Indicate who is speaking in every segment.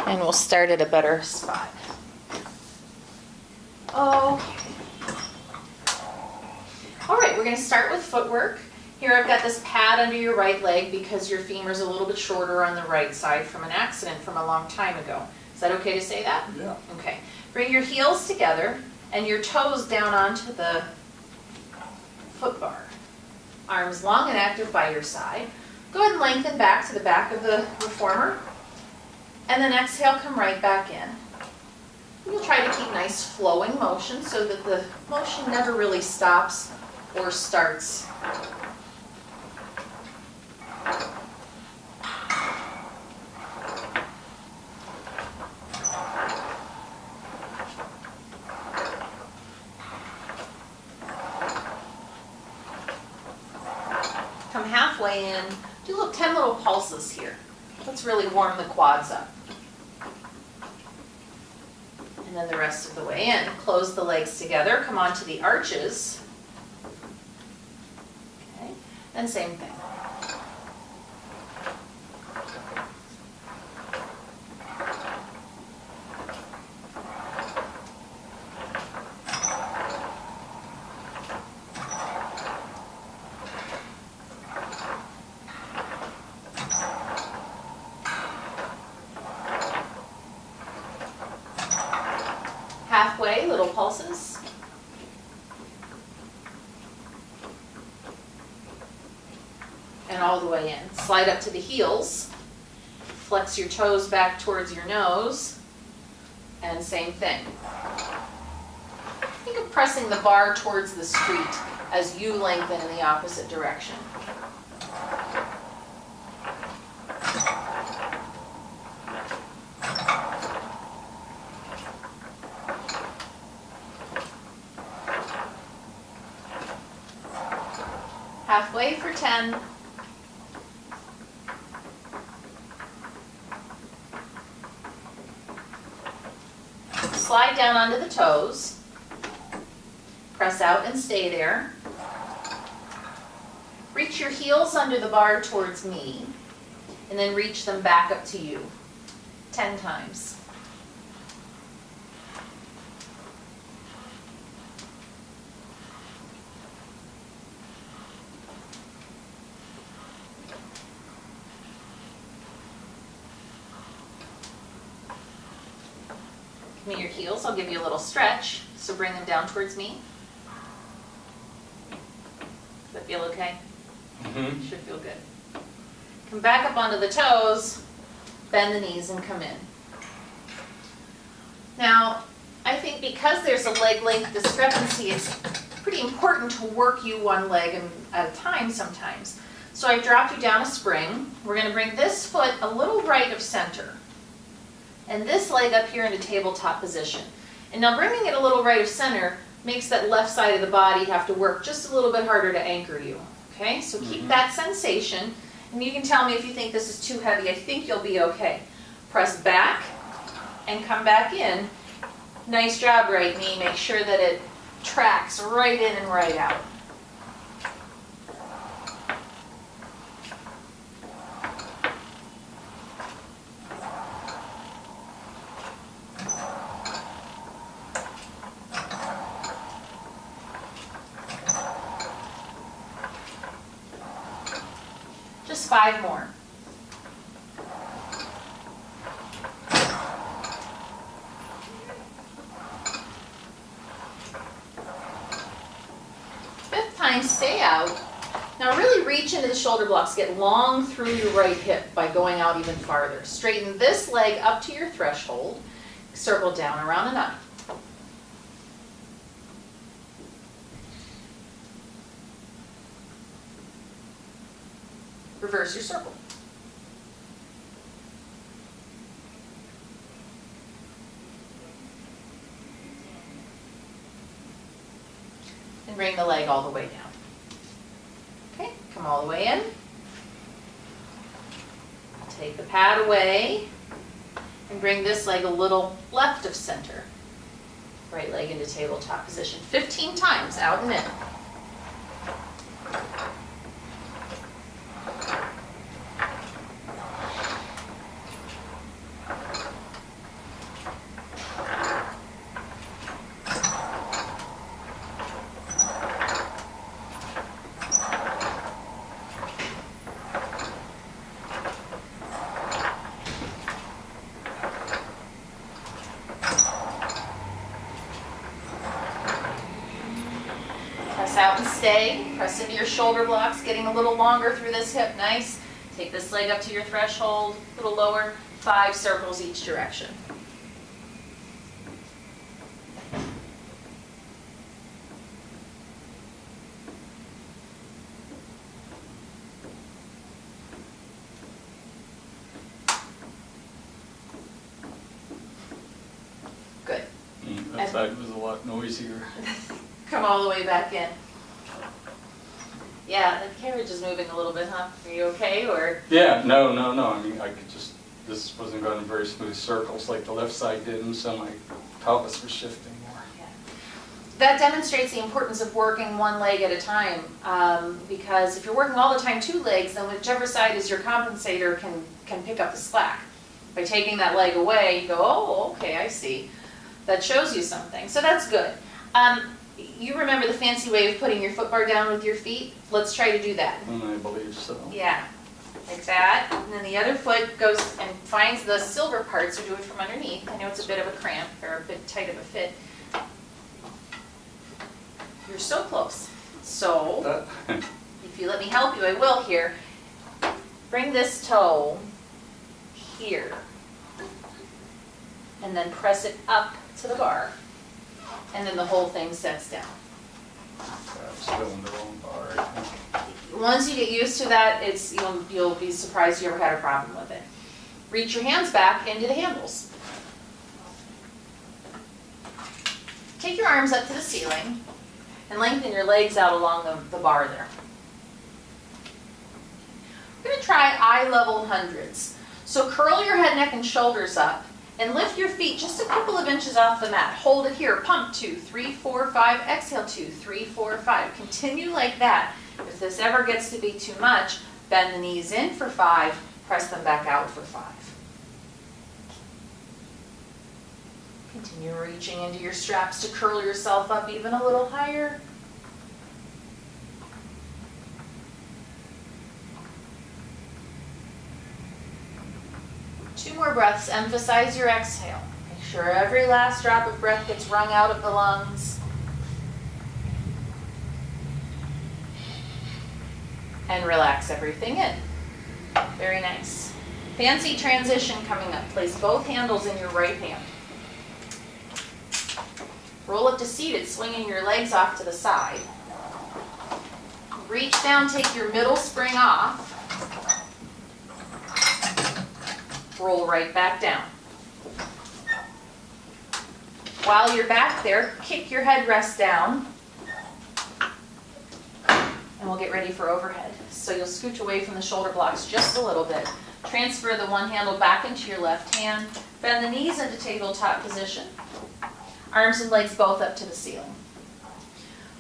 Speaker 1: And we'll start at a better spot. Okay. All right, we're going to start with footwork. Here I've got this pad under your right leg because your femur's a little bit shorter on the right side from an accident from a long time ago. Is that okay to say that?
Speaker 2: Yeah.
Speaker 1: Okay. Bring your heels together and your toes down onto the foot bar. Arms long and active by your side. Go ahead and lengthen back to the back of the reformer. And then exhale, come right back in. You'll try to keep nice flowing motion so that the motion never really stops or starts. Come halfway in, do 10 little pulses here. Let's really warm the quads up. And then the rest of the way in. Close the legs together, come onto the arches. Okay, and same thing. Halfway, little pulses. And all the way in. Slide up to the heels. Flex your toes back towards your nose. And same thing. Think of pressing the bar towards the street as you lengthen in the opposite direction. Halfway for 10. Slide down onto the toes. Press out and stay there. Reach your heels under the bar towards me, and then reach them back up to you. 10 times. Give me your heels, I'll give you a little stretch, so bring them down towards me. Does that feel okay?
Speaker 2: Mm-hmm.
Speaker 1: Should feel good. Come back up onto the toes, bend the knees and come in. Now, I think because there's a leg length discrepancy, it's pretty important to work you one leg at a time sometimes. So I've dropped you down a spring. We're going to bring this foot a little right of center. And this leg up here into tabletop position. And now bringing it a little right of center makes that left side of the body have to work just a little bit harder to anchor you. Okay, so keep that sensation. And you can tell me if you think this is too heavy. I think you'll be okay. Press back and come back in. Nice job, right knee. Make sure that it tracks right in and right out. Just 5 more. Fifth time, stay out. Now really reach into the shoulder blocks. Get long through your right hip by going out even farther. Straighten this leg up to your threshold. Circle down, around, and up. Reverse your circle. And bring the leg all the way down. Okay, come all the way in. Take the pad away and bring this leg a little left of center. Right leg into tabletop position. 15 times, out and in. Press out and stay. Press into your shoulder blocks, getting a little longer through this hip. Nice. Take this leg up to your threshold, a little lower. 5 circles each direction. Good.
Speaker 2: That side was a lot noisier.
Speaker 1: Come all the way back in. Yeah, the carriage is moving a little bit, huh? Are you okay, or?
Speaker 2: Yeah, no. I mean, I could just, this wasn't going in very smooth circles like the left side did, and so my pelvis was shifting more.
Speaker 1: Yeah. That demonstrates the importance of working one leg at a time, because if you're working all the time 2 legs, then whichever side is your compensator can pick up the slack. By taking that leg away, you go, oh, okay, I see. That shows you something, so that's good. You remember the fancy way of putting your foot bar down with your feet? Let's try to do that.
Speaker 2: I believe so.
Speaker 1: Yeah, like that. And then the other foot goes and finds the silver parts, or do it from underneath. I know it's a bit of a cramp, or a bit tight of a fit. You're so close. So, if you let me help you, I will here. Bring this toe here. And then press it up to the bar. And then the whole thing sets down.
Speaker 2: I'm still in the wrong bar, I think.
Speaker 1: Once you get used to that, you'll be surprised you ever had a problem with it. Reach your hands back into the handles. Take your arms up to the ceiling and lengthen your legs out along the bar there. We're going to try eye level hundreds. So curl your head, neck, and shoulders up. And lift your feet just a couple of inches off the mat. Hold it here. Pump 2, 3, 4, 5. Exhale 2, 3, 4, 5. Continue like that. If this ever gets to be too much, bend the knees in for 5. Press them back out for 5. Continue reaching into your straps to curl yourself up even a little higher. Two more breaths. Emphasize your exhale. Make sure every last drop of breath gets wrung out of the lungs. And relax everything in. Very nice. Fancy transition coming up. Place both handles in your right hand. Roll up to seated, swinging your legs off to the side. Reach down, take your middle spring off. Roll right back down. While you're back there, kick your headrest down. And we'll get ready for overhead. So you'll scooch away from the shoulder blocks just a little bit. Transfer the one handle back into your left hand. Bend the knees into tabletop position. Arms and legs both up to the ceiling.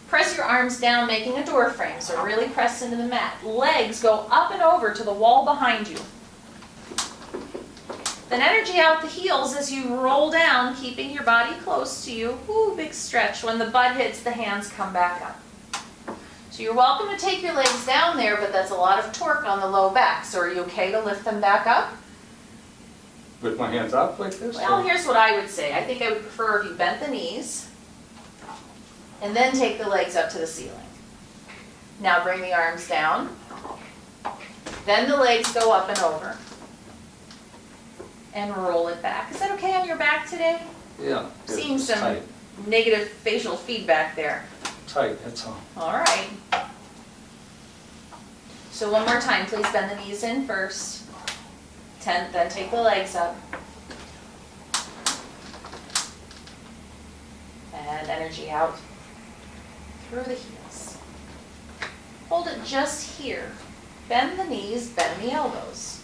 Speaker 1: Press your arms down, making a door frame, so really press into the mat. Legs go up and over to the wall behind you. Then energy out the heels as you roll down, keeping your body close to you. Ooh, big stretch. When the butt hits, the hands come back up. So you're welcome to take your legs down there, but that's a lot of torque on the low back. So are you okay to lift them back up?
Speaker 2: With my hands up like this?
Speaker 1: Well, here's what I would say. I think I would prefer if you bent the knees and then take the legs up to the ceiling. Now bring the arms down. Then the legs go up and over. And roll it back. Is that okay on your back today?
Speaker 2: Yeah.
Speaker 1: Seeing some
Speaker 2: tight.
Speaker 1: Negative facial feedback there.
Speaker 2: Tight, that's all.
Speaker 1: All right. So one more time, please bend the knees in first. Then take the legs up. And energy out through the heels. Hold it just here. Bend the knees, bend the elbows.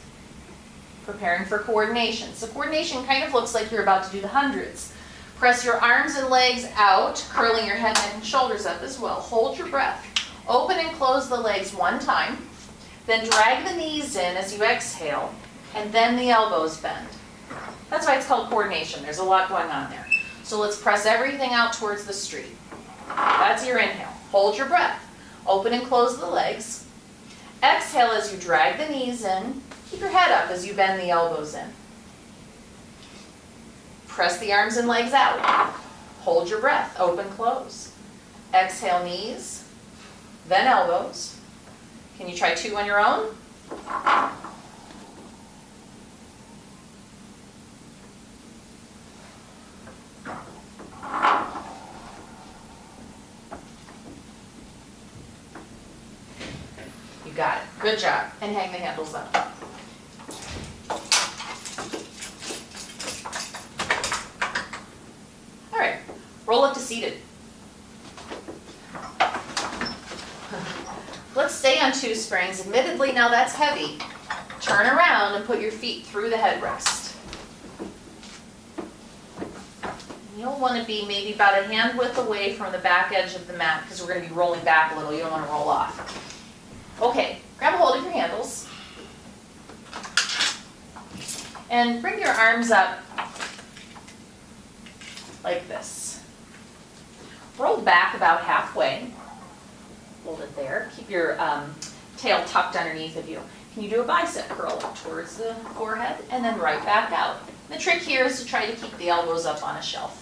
Speaker 1: Preparing for coordination. So coordination kind of looks like you're about to do the hundreds. Press your arms and legs out, curling your head, neck, and shoulders up as well. Hold your breath. Open and close the legs one time. Then drag the knees in as you exhale, and then the elbows bend. That's why it's called coordination. There's a lot going on there. So let's press everything out towards the street. That's your inhale. Hold your breath. Open and close the legs. Exhale as you drag the knees in. Keep your head up as you bend the elbows in. Press the arms and legs out. Hold your breath. Open, close. Exhale, knees. then elbows. Can you try 2 on your own? You got it. Good job. And hang the handles up. All right. Roll up to seated. Let's stay on 2 springs. Admittedly, now that's heavy. Turn around and put your feet through the headrest. You'll want to be maybe about a hand width away from the back edge of the mat because we're going to be rolling back a little. You don't want to roll off. Okay, grab a hold of your handles. And bring your arms up like this. Roll back about halfway. Hold it there. Keep your tail tucked underneath of you. Can you do a bicep curl up towards the forehead and then right back out? The trick here is to try to keep the elbows up on a shelf.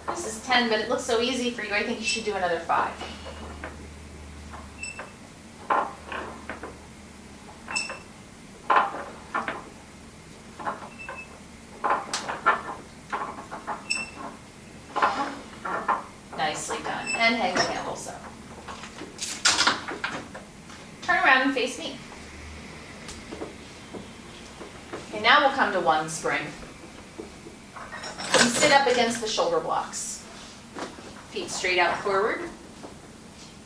Speaker 1: This is 10, but it looks so easy for you. I think you should do another 5. Nicely done. And hang the handles up. Turn around and face me. Okay, now we'll come to 1 spring. You sit up against the shoulder blocks. Feet straight out forward.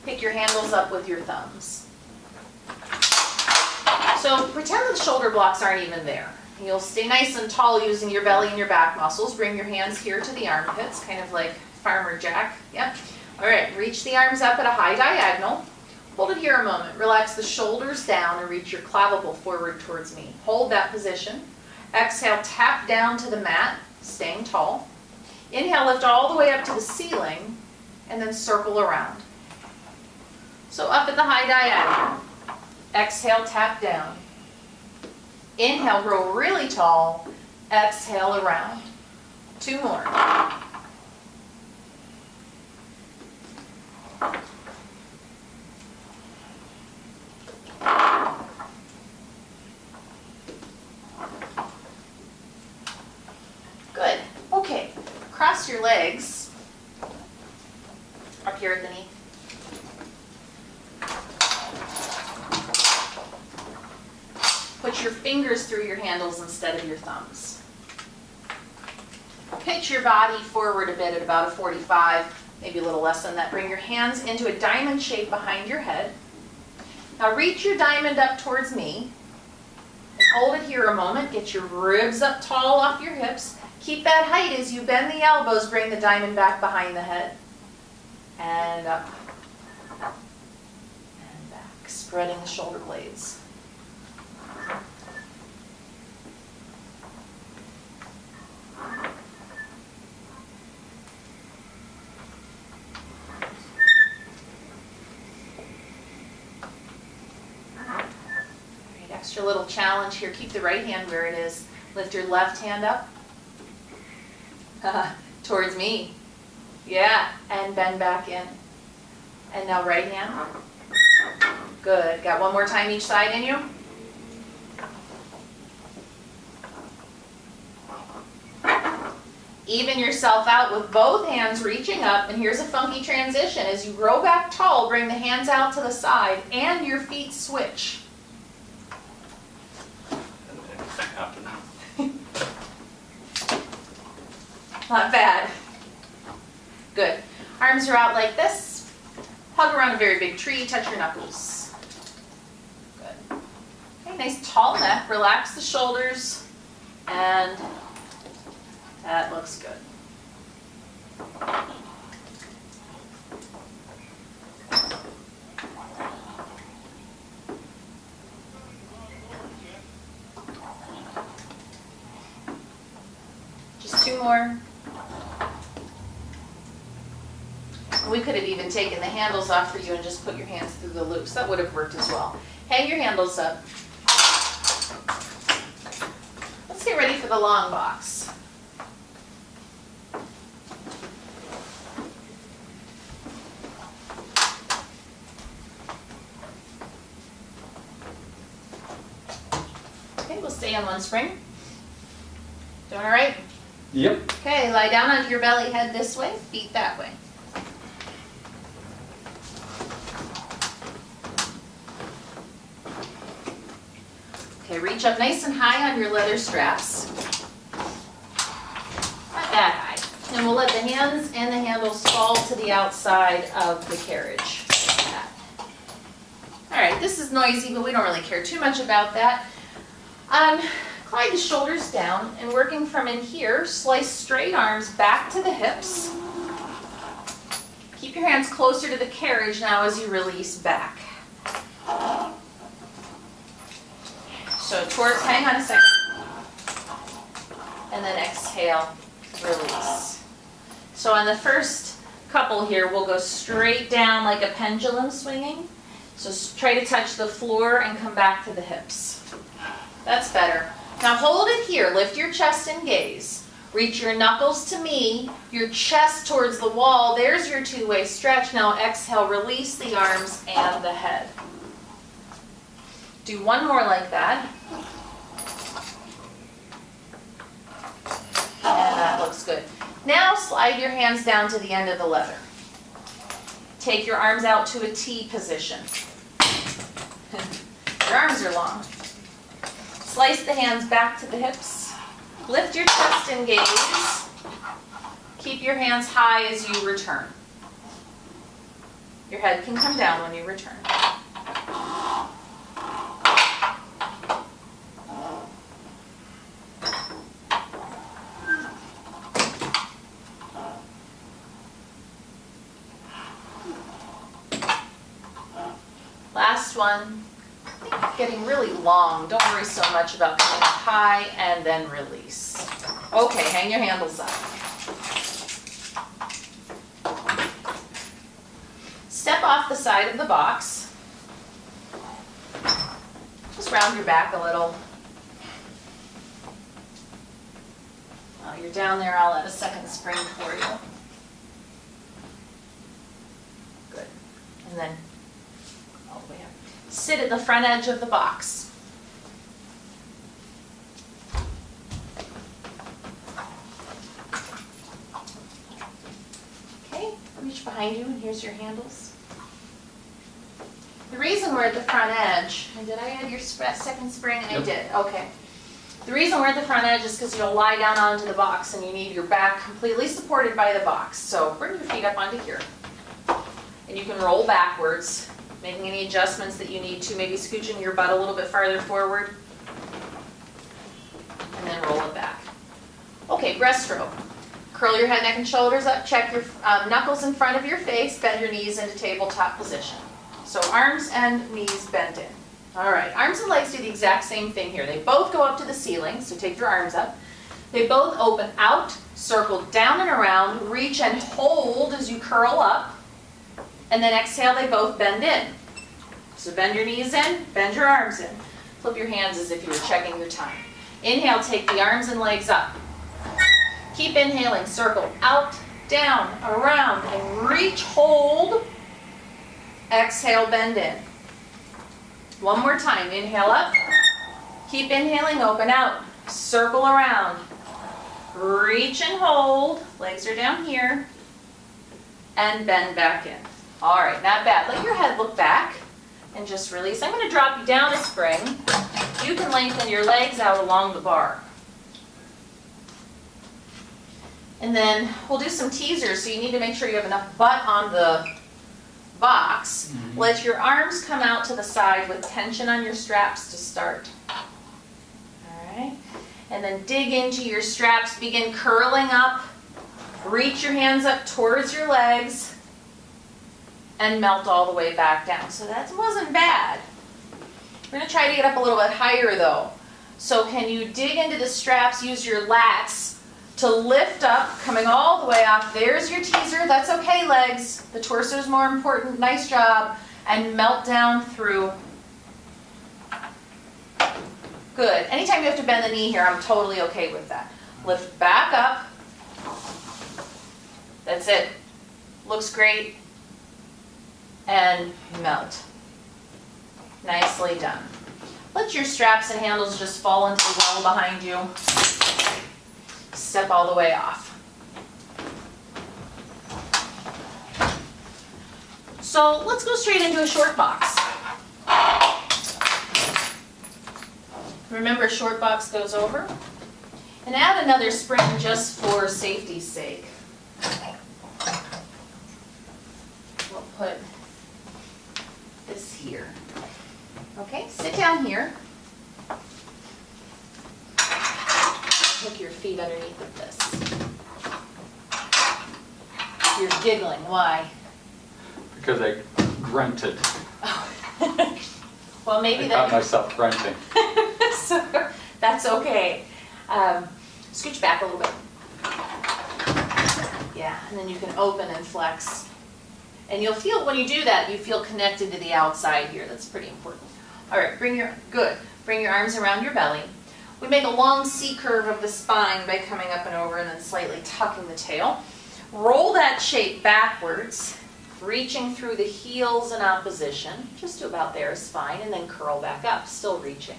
Speaker 1: Pick your handles up with your thumbs. So pretend the shoulder blocks aren't even there. You'll stay nice and tall using your belly and your back muscles. Bring your hands here to the armpits, kind of like Farmer Jack. Yep. All right, reach the arms up at a high diagonal. Hold it here a moment. Relax the shoulders down and reach your clavicle forward towards me. Hold that position. Exhale, tap down to the mat, staying tall. Inhale, lift all the way up to the ceiling, and then circle around. So up at the high diagonal. Exhale, tap down. Inhale, grow really tall. Exhale, around. 2 more. Good. Okay. Cross your legs up here at the knee. Put your fingers through your handles instead of your thumbs. Pitch your body forward a bit at about a 45, maybe a little less than that. Bring your hands into a diamond shape behind your head. Now reach your diamond up towards me. And hold it here a moment. Get your ribs up tall off your hips. Keep that height as you bend the elbows. Bring the diamond back behind the head. And up. And back. Spreading the shoulder blades. Extra little challenge here. Keep the right hand where it is. Lift your left hand up. Towards me. Yeah. And bend back in. And now right hand. Good. Got one more time each side in you. Even yourself out with both hands reaching up. And here's a funky transition. As you grow back tall, bring the hands out to the side and your feet switch. Not bad. Good. Arms are out like this. Hug around a very big tree. Touch your knuckles. Good. Okay, nice tall neck. Relax the shoulders. And that looks good. more. We could have even taken the handles off for you and just put your hands through the loops. That would have worked as well. Hang your handles up. Let's get ready for the long box. Okay, we'll stay on one spring. Doing all right?
Speaker 2: Yep.
Speaker 1: Okay, lie down onto your belly, head this way, feet that way. Okay, reach up nice and high on your leather straps. Not that high. And we'll let the hands and the handles fall to the outside of the carriage. Like that. All right, this is noisy, but we don't really care too much about that. Glide the shoulders down, and working from in here, slice straight arms back to the hips. Keep your hands closer to the carriage now as you release back. So towards, hang on a second, and then exhale, release. So on the first couple here, we'll go straight down like a pendulum swinging. So try to touch the floor and come back to the hips. That's better. Now hold it here, lift your chest and gaze. Reach your knuckles to me, your chest towards the wall. There's your two-way stretch. Now exhale, release the arms and the head. Do one more like that. And that looks good. Now slide your hands down to the end of the leather. Take your arms out to a T position. Your arms are long. Slice the hands back to the hips. Lift your chest and gaze. Keep your hands high as you return. Your head can come down when you return. Last one. Getting really long. Don't worry so much about coming up high and then release. Okay, hang your handles up. Step off the side of the box. Just round your back a little. While you're down there, I'll add a second spring for you. Good. And then all the way up. Sit at the front edge of the box. Okay, reach behind you and here's your handles. The reason we're at the front edge, and did I add your second spring? I did, okay. The reason we're at the front edge is because you'll lie down onto the box and you need your back completely supported by the box. So bring your feet up onto here. And you can roll backwards, making any adjustments that you need to, maybe scooching your butt a little bit farther forward. And then roll it back. Okay, breaststroke. Curl your head, neck, and shoulders up. Check your knuckles in front of your face. Bend your knees into tabletop position. So arms and knees bent in. All right, arms and legs do the exact same thing here. They both go up to the ceiling, so take your arms up. They both open out, circle down and around, reach and hold as you curl up. And then exhale, they both bend in. So bend your knees in, bend your arms in. Flip your hands as if you were checking your time. Inhale, take the arms and legs up. Keep inhaling, circle out, down, around, and reach, hold. Exhale, bend in. One more time, inhale up. Keep inhaling, open out. Circle around. Reach and hold. Legs are down here. And bend back in. All right, not bad. Let your head look back and just release. I'm going to drop you down a spring. You can lengthen your legs out along the bar. And then we'll do some teasers, so you need to make sure you have enough butt on the box. Mm-hmm. Let your arms come out to the side with tension on your straps to start. All right. And then dig into your straps. Begin curling up. Reach your hands up towards your legs. And melt all the way back down. So that wasn't bad. We're going to try to get up a little bit higher though. So can you dig into the straps, use your lats to lift up, coming all the way up. There's your teaser. That's okay, legs. The torso is more important. Nice job. And melt down through. Good. Anytime you have to bend the knee here, I'm totally okay with that. Lift back up. That's it. Looks great. And melt. Nicely done. Let your straps and handles just fall into the wall behind you. Step all the way off. So let's go straight into a short box. Remember, short box goes over. And add another spring just for safety's sake. We'll put this here. Okay, sit down here. Hook your feet underneath of this. You're giggling, why?
Speaker 2: Because I grunted.
Speaker 1: Oh. Well, maybe
Speaker 2: I
Speaker 1: that.
Speaker 2: caught myself grunting.
Speaker 1: So, that's okay. Scooch back a little bit. Yeah, and then you can open and flex. And you'll feel, when you do that, you feel connected to the outside here. That's pretty important. All right, bring your arms around your belly. We make a long C curve of the spine by coming up and over and then slightly tucking the tail. Roll that shape backwards, reaching through the heels in opposition. Just to about there is fine, and then curl back up, still reaching.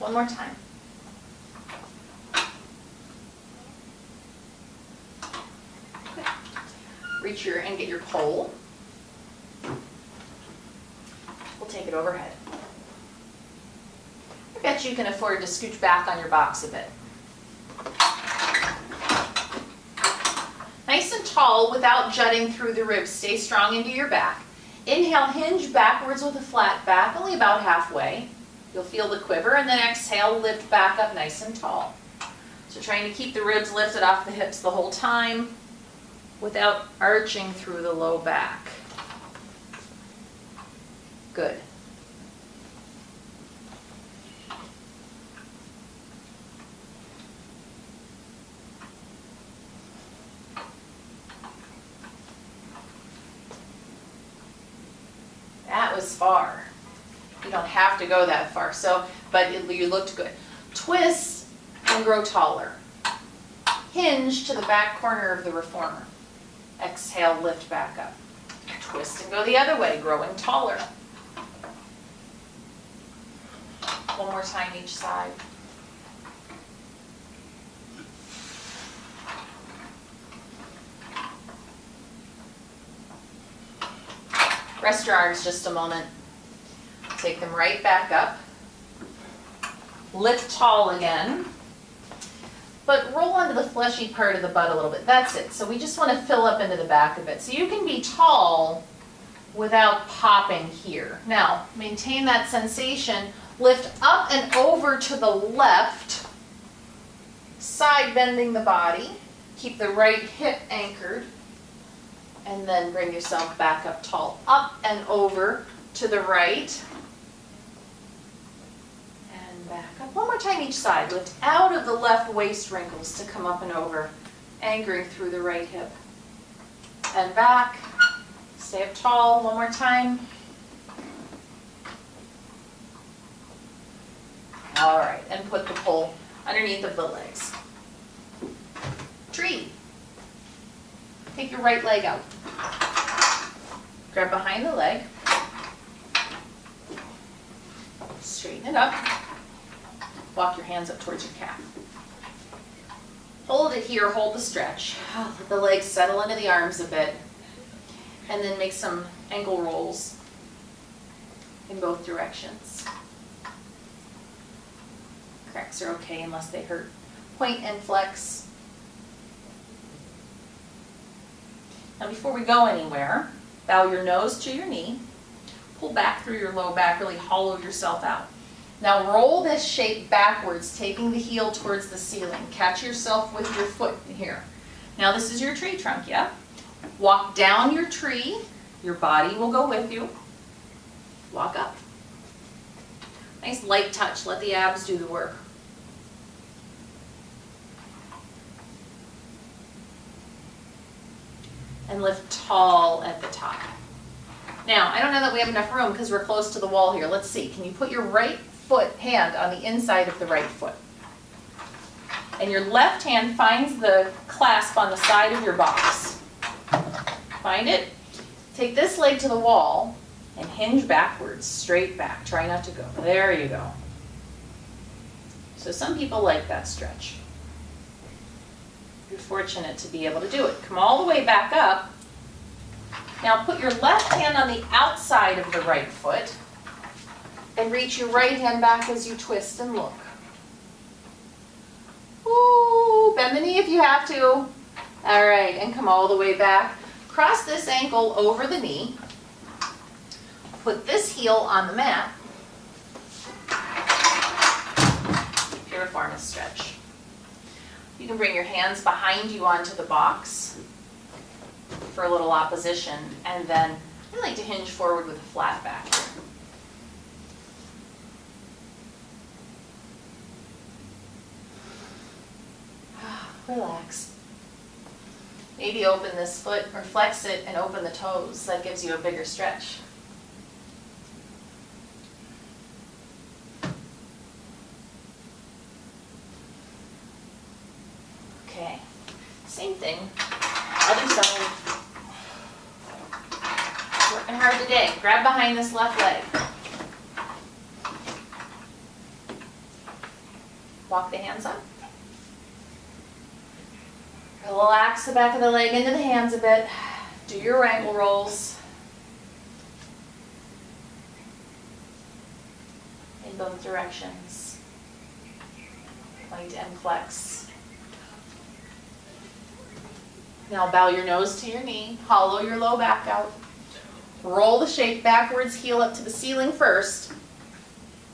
Speaker 1: One more time. Good. Reach and get your pole. We'll take it overhead. I bet you can afford to scooch back on your box a bit. Nice and tall without jutting through the ribs. Stay strong into your back. Inhale, hinge backwards with a flat back, only about halfway. You'll feel the quiver, and then exhale, lift back up nice and tall. So trying to keep the ribs lifted off the hips the whole time without arching through the low back. Good. That was far. You don't have to go that far, but you looked good. Twist and grow taller. Hinge to the back corner of the Reformer. Exhale, lift back up. Twist and go the other way, growing taller. One more time each side. Rest your arms just a moment. Take them right back up. Lift tall again. But roll onto the fleshy part of the butt a little bit. That's it. So we just want to fill up into the back of it. So you can be tall without popping here. Now, maintain that sensation. Lift up and over to the left. Side bending the body. Keep the right hip anchored. And then bring yourself back up tall. Up and over to the right. Back up. One more time each side. Lift out of the left waist wrinkles to come up and over, anchoring through the right hip. And back. Stay up tall. One more time. All right, and put the pole underneath of the legs. Tree. Take your right leg out. Grab behind the leg. Straighten it up. Walk your hands up towards your calf. Hold it here, hold the stretch. Let the legs settle into the arms a bit. And then make some ankle rolls in both directions. Cracks are okay unless they hurt. Point and flex. Now before we go anywhere, bow your nose to your knee, pull back through your low back, really hollow yourself out. Now roll this shape backwards, taking the heel towards the ceiling. Catch yourself with your foot here. Now this is your tree trunk, yeah? Walk down your tree, your body will go with you. Walk up. Nice light touch, let the abs do the work. And lift tall at the top. Now, I don't know that we have enough room because we're close to the wall here. Let's see, can you put your right hand on the inside of the right foot? And your left hand finds the clasp on the side of your box. Find it? Take this leg to the wall and hinge backwards, straight back. Try not to go. There you go. So some people like that stretch. You're fortunate to be able to do it. Come all the way back up. Now put your left hand on the outside of the right foot and reach your right hand back as you twist and look. Ooh, bend the knee if you have to. All right, and come all the way back. Cross this ankle over the knee. Put this heel on the mat. Piriformis stretch. You can bring your hands behind you onto the box for a little opposition, and then I like to hinge forward with a flat back. Relax. Maybe open this foot or flex it and open the toes. That gives you a bigger stretch. Okay, same thing. Other side. Working hard today. Grab behind this left leg. Walk the hands up. Relax the back of the leg into the hands a bit. Do your ankle rolls. In both directions. Point and flex. Now bow your nose to your knee. Hollow your low back out. Roll the shape backwards, heel up to the ceiling first.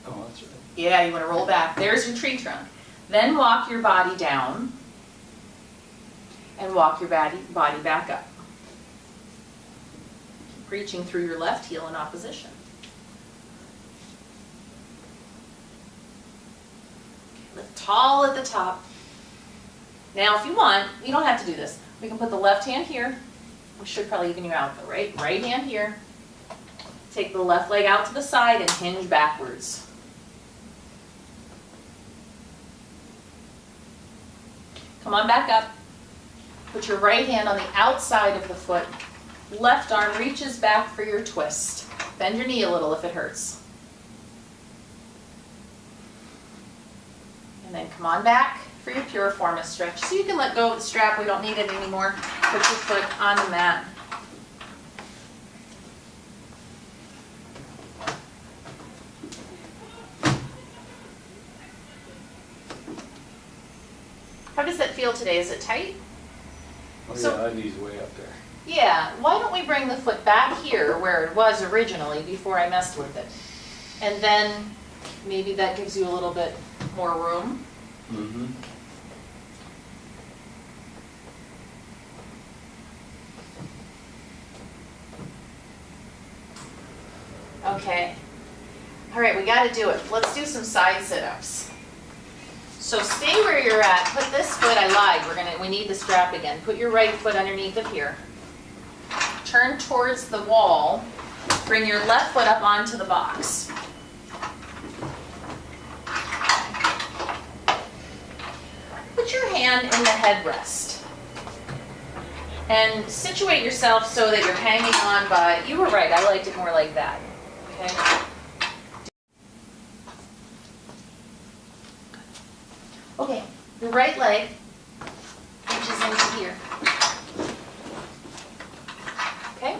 Speaker 2: Oh, that's right.
Speaker 1: Yeah, you want to roll back. There's your tree trunk. Then walk your body down. And walk your body back up. Keep reaching through your left heel in opposition. Lift tall at the top. Now if you want, you don't have to do this. We can put the left hand here. We should probably even you out, but right hand here. Take the left leg out to the side and hinge backwards. Come on back up. Put your right hand on the outside of the foot. Left arm reaches back for your twist. Bend your knee a little if it hurts. And then come on back for your piriformis stretch. So you can let go of the strap. We don't need it anymore. Put your foot on the mat. How does that feel today? Is it tight?
Speaker 2: Oh
Speaker 1: So-
Speaker 2: yeah, that knee's way up there.
Speaker 1: Yeah, why don't we bring the foot back here where it was originally before I messed with it. And then maybe that gives you a little bit more room.
Speaker 2: Mm-hmm.
Speaker 1: Okay. All right, we got to do it. Let's do some side sit-ups. So stay where you're at. Put this foot, I lied, we need the strap again. Put your right foot underneath of here. Turn towards the wall. Bring your left foot up onto the box. Put your hand in the headrest. And situate yourself so that you're hanging on by, you were right, I liked it more like that. Okay? Okay, your right leg reaches into here. Okay?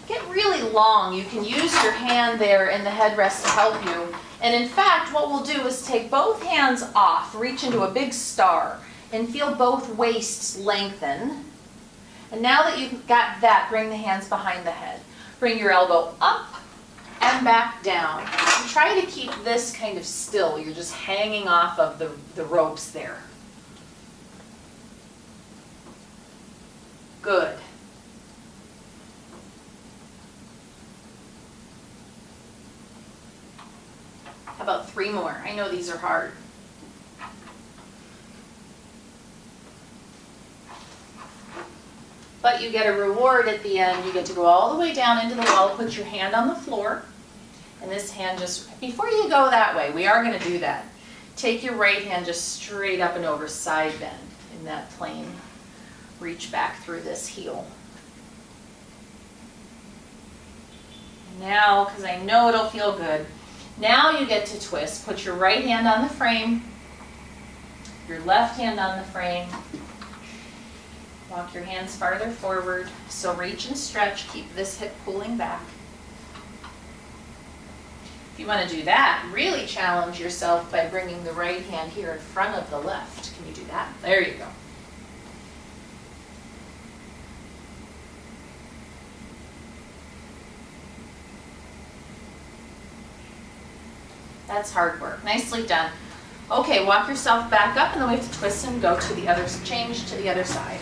Speaker 1: Get really long. You can use your hand there in the headrest to help you. And in fact, what we'll do is take both hands off, reach into a big star, and feel both waists lengthen. And now that you've got that, bring the hands behind the head. Bring your elbow up and back down. And try to keep this kind of still. You're just hanging off of the ropes there. Good. How about 3 more? I know these are hard. But you get a reward at the end. You get to go all the way down into the wall, put your hand on the floor, and this hand just, before you go that way, we are going to do that. Take your right hand just straight up and over, side bend in that plane. Reach back through this heel. Now, because I know it'll feel good, now you get to twist. Put your right hand on the frame, your left hand on the frame. Walk your hands farther forward. So reach and stretch. Keep this hip pulling back. If you want to do that, really challenge yourself by bringing the right hand here in front of the left. Can you do that? There you go. That's hard work. Nicely done. Okay, walk yourself back up, and then we have to twist and go to the other, change to the other side.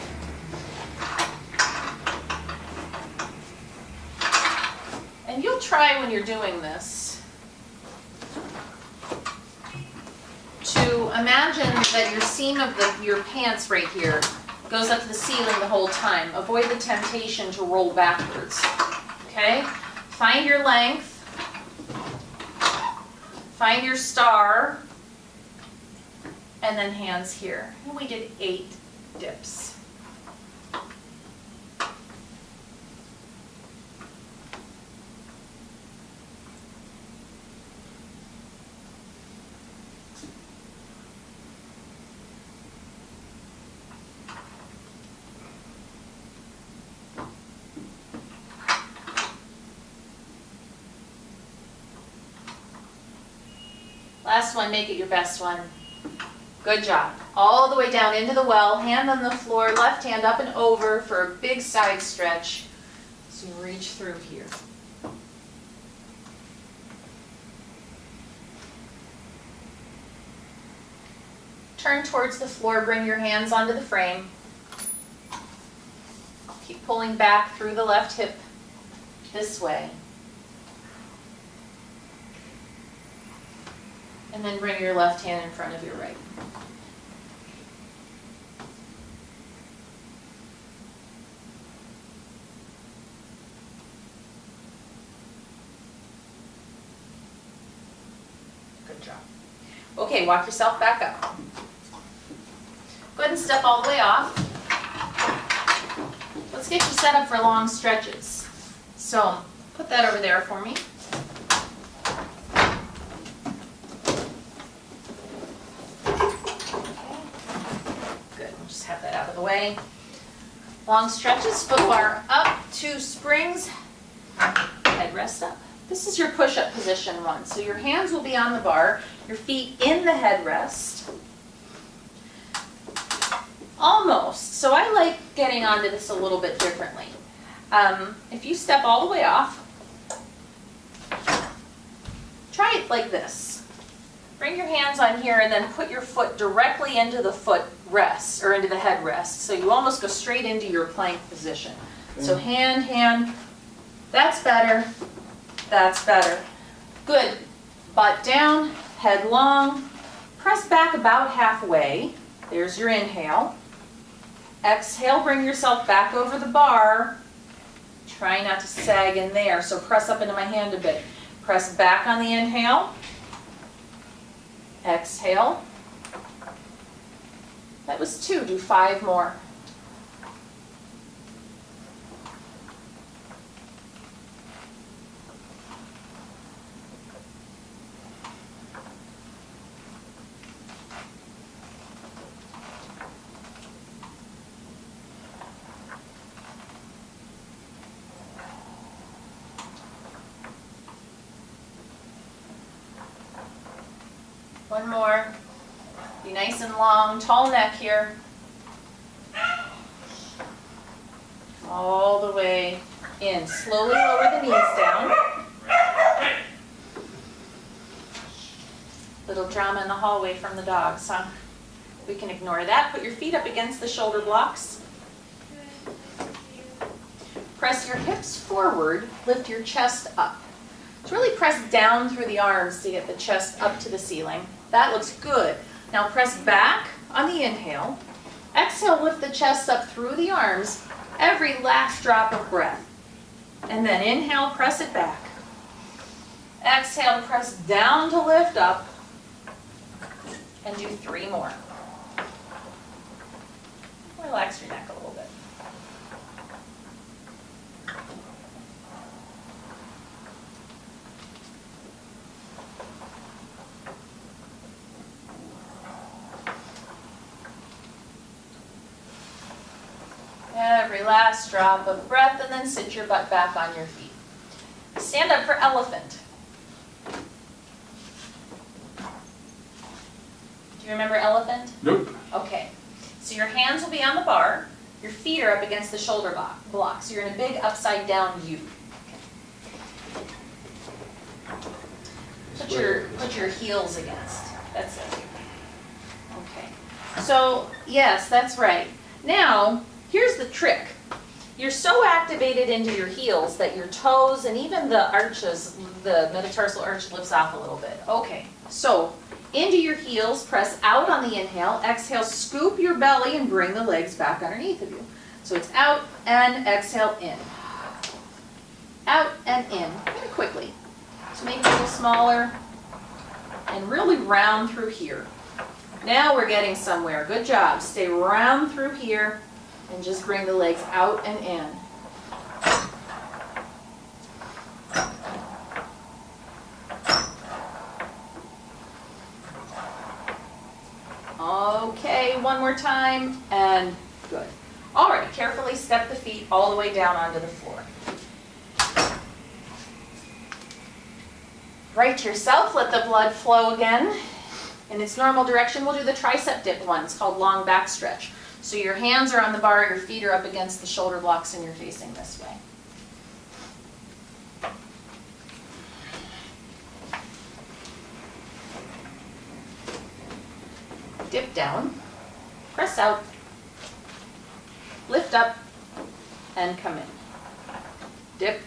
Speaker 1: And you'll try when you're doing this to imagine that your seam of your pants right here goes up to the ceiling the whole time. Avoid the temptation to roll backwards. Okay? Find your length. Find your star. And then hands here. And we did 8 dips. Last one, make it your best one. Good job. All the way down into the well, hand on the floor, left hand up and over for a big side stretch. So you reach through here. Turn towards the floor, bring your hands onto the frame. Keep pulling back through the left hip this way. And then bring your left hand in front of your right. Good job. Okay, walk yourself back up. Go ahead and step all the way off. Let's get you set up for long stretches. So, put that over there for me. Have that out of the way. Long stretches, foot bar up, 2 springs, head rest up. This is your push-up position 1. So your hands will be on the bar, your feet in the headrest. Almost. So I like getting onto this a little bit differently. If you step all the way off, try it like this. Bring your hands on here and then put your foot directly into the foot rest, or into the head rest. So you almost go straight into your plank position. So hand, hand. That's better. That's better. Good. Butt down, head long. Press back about halfway. There's your inhale. Exhale, bring yourself back over the bar. Try not to sag in there. So press up into my hand a bit. Press back on the inhale. Exhale. That was 2. Do 5 more. One more. Be nice and long, tall neck here. all the way in. Slowly lower the knees down. Little drama in the hallway from the dogs, huh? We can ignore that. Put your feet up against the shoulder blocks. Press your hips forward, lift your chest up. So really press down through the arms to get the chest up to the ceiling. That looks good. Now press back on the inhale. Exhale, lift the chest up through the arms, every last drop of breath. And then inhale, press it back. Exhale, press down to lift up. And do 3 more. Relax your neck a little bit. Every last drop of breath, and then sit your butt back on your feet. Stand up for elephant. Do you remember elephant?
Speaker 2: Nope.
Speaker 1: Okay. So your hands will be on the bar. Your feet are up against the shoulder blocks. So you're in a big upside down U. Put your heels against. That's it. Okay. So yes, that's right. Now, here's the trick. You're so activated into your heels that your toes and even the arches, the metatarsal arch lifts off a little bit. Okay, so into your heels, press out on the inhale. Exhale, scoop your belly and bring the legs back underneath of you. So it's out and exhale in. Out and in, kind of quickly. So make it a little smaller and really round through here. Now we're getting somewhere. Good job. Stay round through here. And just bring the legs out and in. Okay, one more time, and good. All right, carefully step the feet all the way down onto the floor. Right yourself, let the blood flow again. In its normal direction, we'll do the tricep dip one. It's called long back stretch. So your hands are on the bar, your feet are up against the shoulder blocks, and you're facing this way. Dip down, press out, lift up, and come in. Dip.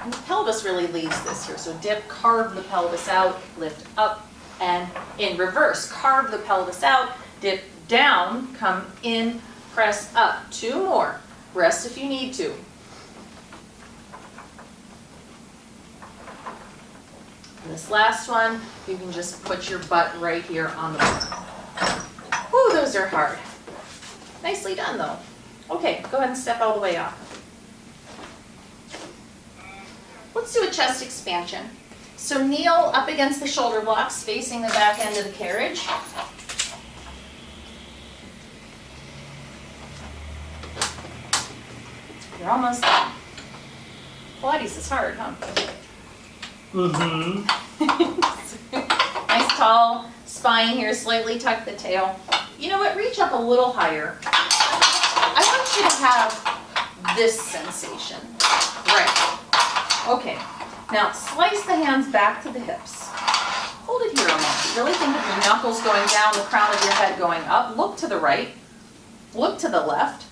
Speaker 1: And the pelvis really leads this here. So dip, carve the pelvis out, lift up, and in reverse, carve the pelvis out, dip down, come in, press up. 2 more. Rest if you need to. And this last one, you can just put your butt right here on the bar. Ooh, those are hard. Nicely done though. Okay, go ahead and step all the way off. Let's do a chest expansion. So kneel up against the shoulder blocks, facing the back end of the carriage. You're almost done. Pilates is hard, huh?
Speaker 2: Mm-hmm.
Speaker 1: Nice tall spine here, slightly tuck the tail. You know what, reach up a little higher. I want you to have this sensation. Right. Okay. Now, slice the hands back to the hips. Hold it here a moment. Really think of your knuckles going down, the crown of your head going up. Look to the right. Look to the left.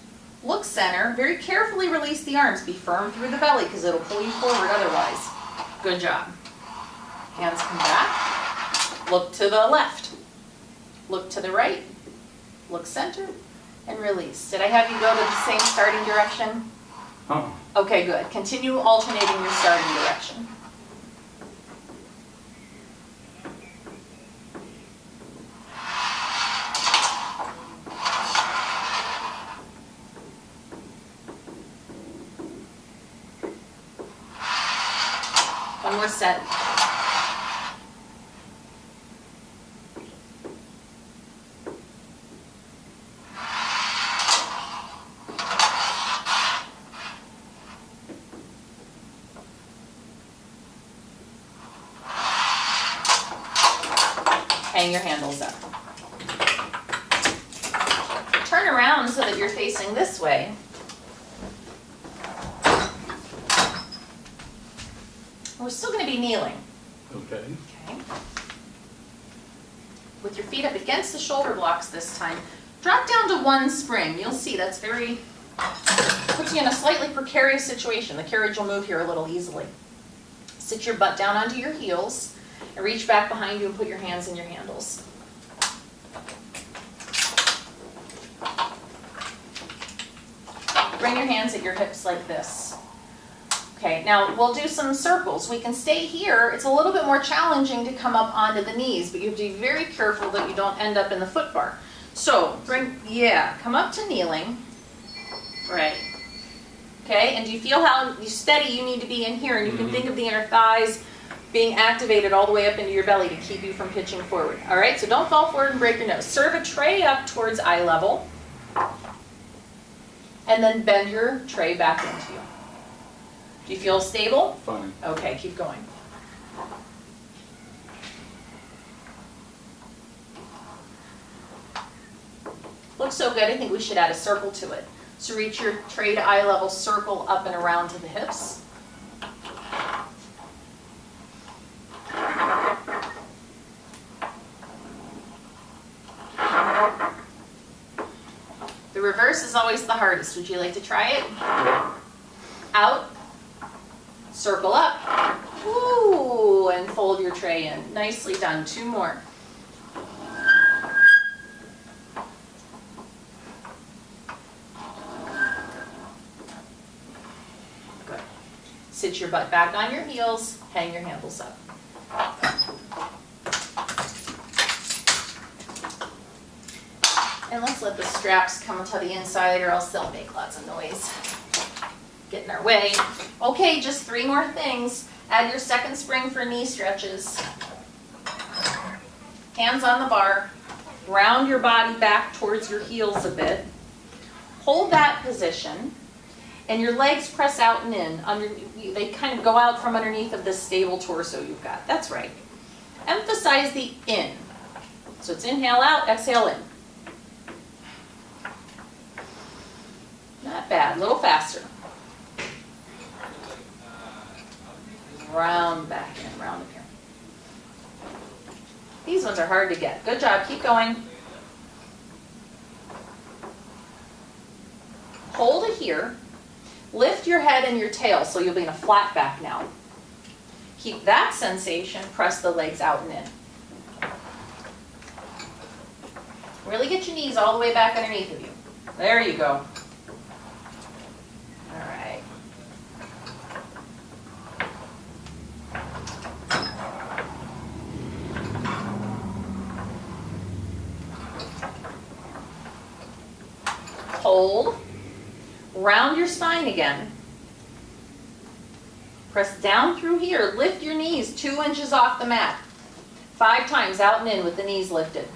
Speaker 1: Look center. Very carefully release the arms. Be firm through the belly because it'll pull you forward otherwise. Good job. Hands come back. Look to the left. Look to the right. Look center. And release. Did I have you go to the same starting direction?
Speaker 2: Oh.
Speaker 1: Okay, good. Continue alternating your starting direction. One more set. Hang your handles up. Turn around down so that you're facing this way. We're still going to be kneeling.
Speaker 2: Okay.
Speaker 1: Okay. With your feet up against the shoulder blocks this time. Drop down to one spring. You'll see that's puts you in a slightly precarious situation. The carriage will move here a little easily. Sit your butt down onto your heels and reach back behind you and put your hands in your handles. Bring your hands at your hips like this. Okay, now we'll do some circles. We can stay here. It's a little bit more challenging to come up onto the knees, but you have to be very careful that you don't end up in the foot bar. So, come up to kneeling. Right. Okay, and do you feel how steady you need to be in here? And you can think of the inner thighs being activated all the way up into your belly to keep you from pitching forward. All right, so don't fall forward and break your nose. Serve a tray up towards eye level. And then bend your tray back into you. Do you feel stable?
Speaker 2: Fine.
Speaker 1: Okay, keep going. Looks so good, I think we should add a circle to it. So reach your tray to eye level, circle up and around to the hips. The reverse is always the hardest. Would you like to try it? Out, circle up, ooh, and fold your tray in. Nicely done. 2 more. Good. Sit your butt back on your heels, hang your handles up. And let's let the straps come to the inside or else they'll make lots of noise. Get in our way. Okay, just 3 more things. Add your second spring for knee stretches. Hands on the bar. Round your body back towards your heels a bit. Hold that position. And your legs press out and in. They kind of go out from underneath of this stable torso you've got. That's right. Emphasize the in. So it's inhale out, exhale in. Not bad. A little faster. Round back in, round up here. These ones are hard to get. Good job, keep going. Hold it here. Lift your head and your tail so you'll be in a flat back now. Keep that sensation, press the legs out and in. Really get your knees all the way back underneath of you. There you go. All right. Hold. Round your spine again. Press down through here. Lift your knees 2 inches off the mat. 5 times out and in with the knees lifted.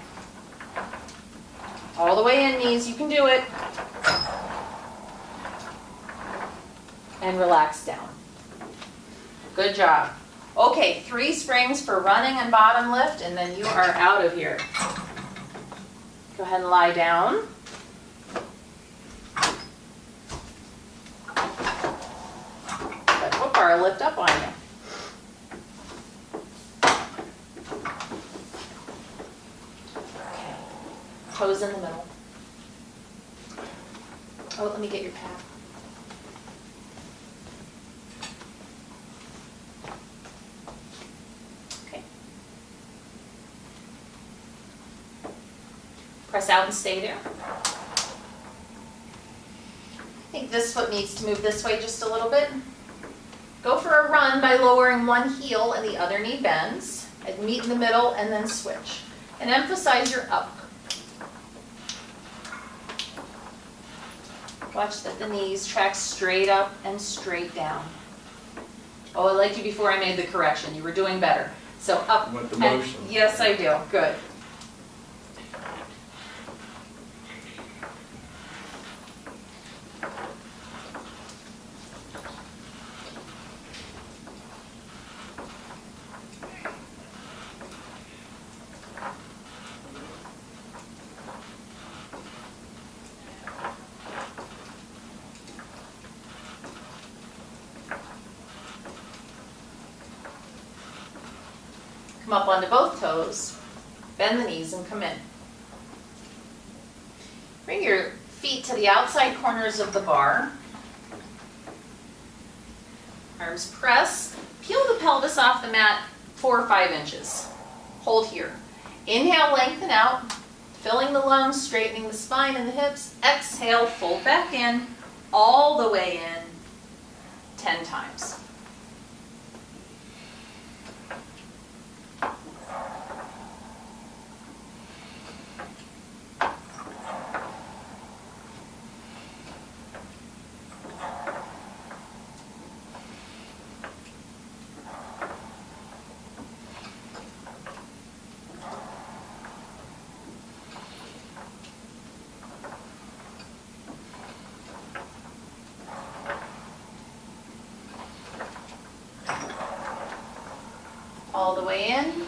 Speaker 1: All the way in, knees. You can do it. And relax down. Good job. Okay, 3 springs for running and bottom lift, and then you are out of here. Go ahead and lie down. That foot bar will lift up on you. Okay. Toes in the middle. Oh, let me get your pad. Press out and stay there. I think this foot needs to move this way just a little bit. Go for a run by lowering one heel and the other knee bends. And meet in the middle and then switch. And emphasize your up. Watch that the knees track straight up and straight down. Oh, I liked you before I made the correction. You were doing better. So up.
Speaker 2: With the motion.
Speaker 1: Yes, I do. Good. Come up onto both toes, bend the knees and come in. Bring your feet to the outside corners of the bar. Arms press. Peel the pelvis off the mat 4 or 5 inches. Hold here. Inhale, lengthen out, filling the lungs, straightening the spine and the hips. Exhale, fold back in, all the way in, 10 times. All the way in,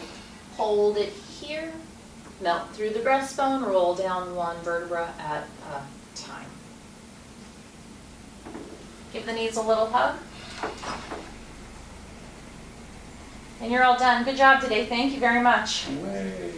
Speaker 1: hold it here, melt through the breastbone, roll down 1 vertebra at a time. Give the knees a little hug. And you're all done. Good job today. Thank you very much.
Speaker 2: Way.